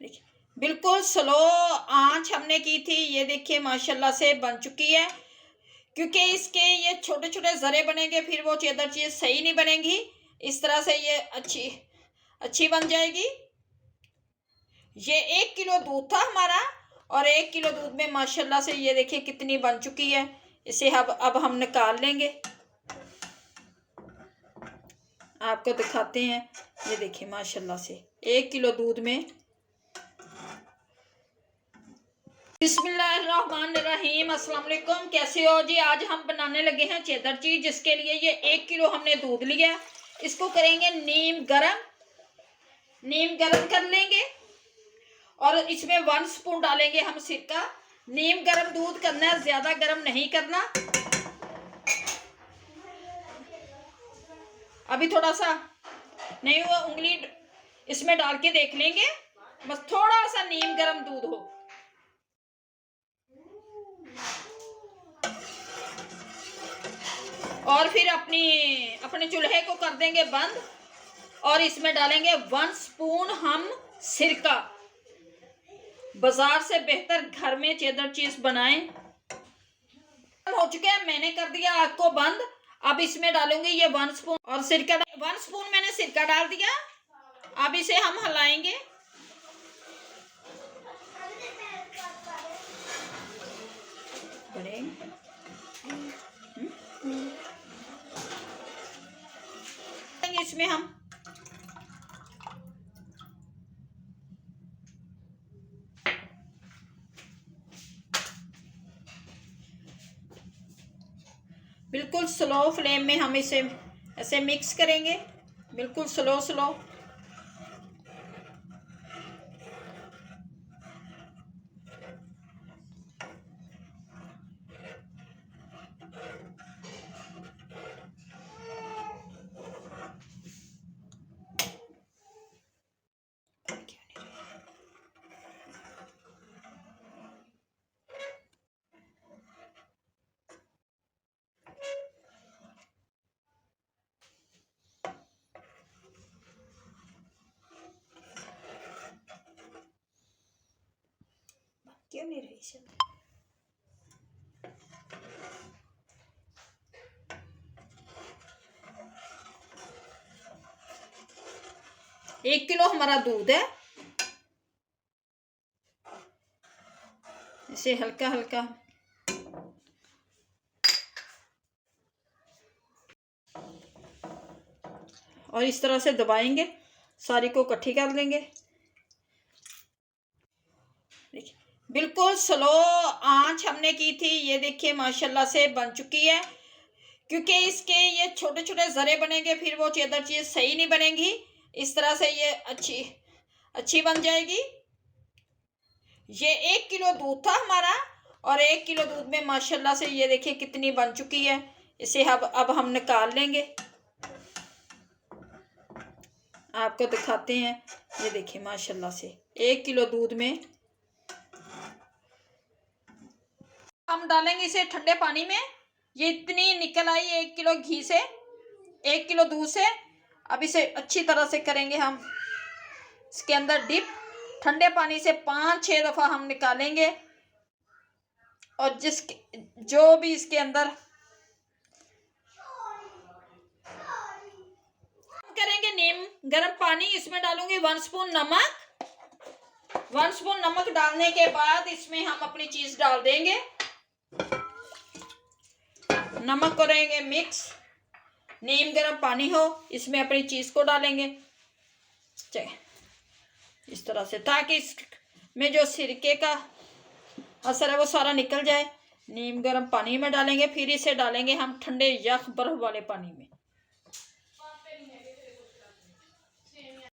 देखिए बिल्कुल स्लो आंच हमने की थी। ये देखिए माशाल्लाह से बन चुकी है। क्योंकि इसके ये छोटे छोटे ज़रे बनेंगे, फिर वो चेदर चीज़ सही नहीं बनेगी। इस तरह से ये अच्छी बन जाएगी। ये 1 किलो दूध था हमारा, और 1 किलो दूध में माशाल्लाह से ये देखिए कितनी बन चुकी है। इसे अब हम निकाल लेंगे, आपको दिखाते हैं। ये देखिए माशाल्लाह से 1 किलो दूध में। बिस्मिल्लाहिर्रहमानिर्रहीम, अस्सलाम वालेकुम। कैसे हो जी? आज हम बनाने लगे हैं चेदर चीज, जिसके लिए ये 1 किलो हमने दूध लिया। इसको करेंगे नीम गरम कर लेंगे, और इसमें 1 स्पून डालेंगे हम सिरका। नीम गरम दूध करना है, ज्यादा गरम नहीं करना। अभी थोड़ा सा नहीं हुआ, उंगली इसमें डाल के देख लेंगे, बस थोड़ा सा नीम गरम दूध हो। और फिर अपने चूल्हे को कर देंगे बंद, और इसमें डालेंगे 1 स्पून हम सिरका। बाजार से बेहतर घर में चेदर चीज बनाएं। हो चुके हैं, मैंने कर दिया आग को बंद। अब इसमें डालूंगी ये 1 स्पून, और सिरका 1 स्पून मैंने सिरका डाल दिया। अब इसे हम हिलाएंगे। इसमें हम बिल्कुल स्लो फ्लेम में हम इसे ऐसे मिक्स करेंगे, बिल्कुल स्लो। क्यों नहीं रही से? एक किलो हमारा दूध है। इसे हल्का हल्का और इस तरह से दबाएंगे, सारी को इकट्ठी कर लेंगे। बिल्कुल स्लो आंच हमने की थी। ये देखिए माशाल्लाह से बन चुकी है। क्योंकि इसके ये छोटे छोटे ज़रे बनेंगे, फिर वो चेदर चीज़ सही नहीं बनेगी। इस तरह से ये अच्छी बन जाएगी। ये 1 किलो दूध था हमारा, और 1 किलो दूध में माशाल्लाह से ये देखिए कितनी बन चुकी है। इसे अब हम निकाल लेंगे, आपको दिखाते हैं। ये देखिए माशाल्लाह से 1 किलो दूध में हम डालेंगे इसे ठंडे पानी में। ये इतनी निकल आई 1 किलो घी से, 1 किलो दूध से। अब इसे अच्छी तरह से करेंगे हम इसके अंदर डिप। ठंडे पानी से 5-6 दफ़ा हम निकालेंगे, और जो भी इसके अंदर करेंगे नीम गर्म पानी। इसमें डालूंगी 1 स्पून नमक। 1 स्पून नमक डालने के बाद इसमें हम अपनी चीज़ डाल देंगे। नमक करेंगे मिक्स। नीम गर्म पानी हो, इसमें अपनी चीज़ को डालेंगे इस तरह से, ताकि इसमें जो सिरके का असर है वो सारा निकल जाए। नीम गर्म पानी में डालेंगे, फिर इसे डालेंगे हम ठंडे यख बर्फ वाले पानी में।